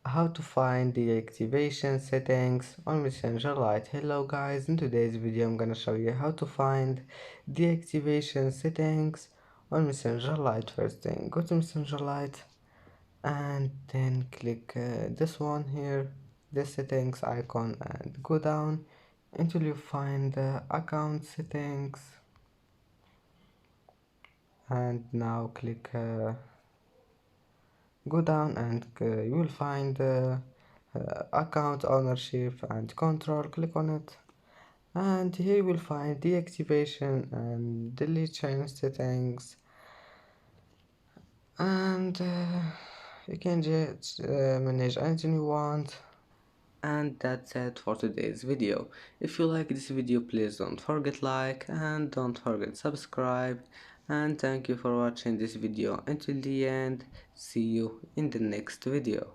how to find deactivation settings on Messenger Lite. Hello guys, in today's video I'm gonna show you how to find deactivation settings on Messenger Lite. First thing, go to Messenger Lite and then click this one here, the settings icon, and go down until you find the account settings, and now click go down and you will find account ownership and control. Click on it, and here you will find deactivation and deletion settings, and you can just manage anything you want. And that's it for today's video. If you like this video, please don't forget like and don't forget subscribe, and thank you for watching this video until the end. See you in the next video.